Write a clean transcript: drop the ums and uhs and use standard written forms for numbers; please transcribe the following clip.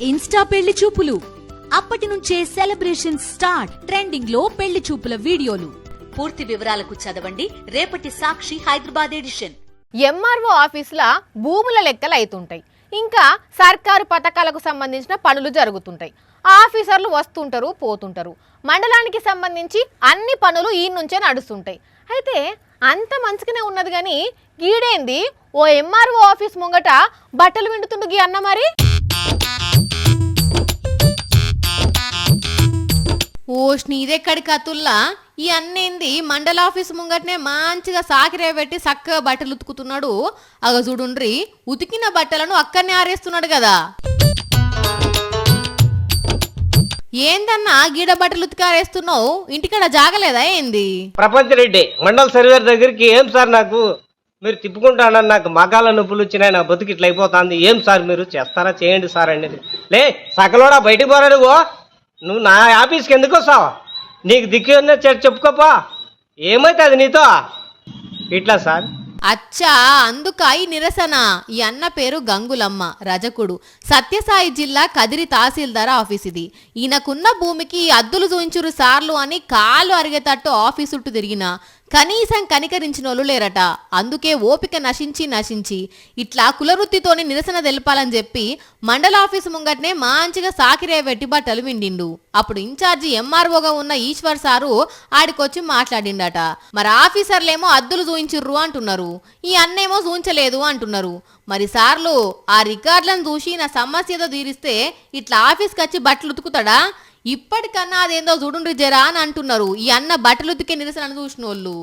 Insta పెళ్లి చూపులు అప్పటి నుంచే సెలబ్రేషన్ స్టార్ట్. ట్రెండింగ్ లో పెళ్లి చూపుల వీడియోలు. పూర్తి వివరాలకు చదవండి రేపటి సాక్షి హైదరాబాద్ ఎడిషన్. ఎంఆర్ఓ ఆఫీసుల భూముల లెక్కలు అవుతుంటాయి, ఇంకా సర్కారు పథకాలకు సంబంధించిన పనులు జరుగుతుంటాయి. ఆఫీసర్లు వస్తుంటారు పోతుంటారు. మండలానికి సంబంధించి అన్ని పనులు ఈ నుంచే నడుస్తుంటాయి. అయితే అంత మంచిగానే ఉన్నది కానీ గీడేంది ఓ ఎంఆర్ఓ ఆఫీస్ ముంగట బట్టలు విండుతుండు గీ అన్న. మరి ఓష్ని ఇదెక్కడి కతుల్లా ఈ అన్నేంది మండల ఆఫీస్ ముంగటనే మంచిగా సాకిరే పెట్టి చక్కగా బట్టలు ఉతుకుతున్నాడు. అగ చూడుండ్రి, ఉతికిన బట్టలను అక్కడనే ఆరేస్తున్నాడు కదా. ఏందన్నా గీడ బట్టలు ఉతికారేస్తున్నావు, ఇంటికాడ జాగలేదా ఏంది? ప్రపంచ రెడ్డి మండల సర్వేర్ దగ్గరికి ఏం సార్ నాకు మీరు తిప్పుకుంటానని నాకు మగాల నొప్పులు వచ్చినాయి, నా బతుకు ఇట్లా అయిపోతుంది, ఏం సార్ మీరు చేస్తారా చేయండి సార్ అనేది. లే సకలోడా బయటికి పోరా, నువ్వు నా ఆఫీస్కి ఎందుకు వస్తావు? నీకు దిక్కు చెప్పుకోపా, ఏమైతుంది నీతో ఇట్లా సార్. అచ్చా అందుక ఈ నిరసన. ఈ అన్న పేరు గంగులమ్మ, రజకుడు, సత్యసాయి జిల్లా కదిరి తహసీల్దార్ ఆఫీస్ ఇది. ఈయనకున్న భూమికి అద్దులు చూయించురు సార్లు అని కాలు అరిగేటట్టు ఆఫీసు చుట్టూ తిరిగినా కనీసం కనికరించిన వాళ్ళు లేరట. అందుకే ఓపిక నశించి ఇట్లా కులవృత్తితోని నిరసన తెలపాలని చెప్పి మండల ఆఫీసు ముంగట్నే మంచిగా సాకిరే పెట్టి బట్టలు విండిండు. అప్పుడు ఇన్ఛార్జి ఎంఆర్ఓగా ఉన్న ఈశ్వర్ సారు ఆడికొచ్చి మాట్లాడిండట. మరి ఆఫీసర్లేమో అద్దులు చూయించుర్రు అంటున్నారు, ఈ అన్నేమో చూయించలేదు అంటున్నారు. మరి సార్లు ఆ రికార్డులను చూసి నా సమస్యతో తీరిస్తే ఇట్లా ఆఫీస్కి వచ్చి బట్టలు ఉతుకుతాడా? ఇప్పటికన్నా అదేందో చూడుండ్రి జరా అని అంటున్నారు ఈ అన్న బట్టలు ఉతికే నిరసన చూసిన వాళ్ళు.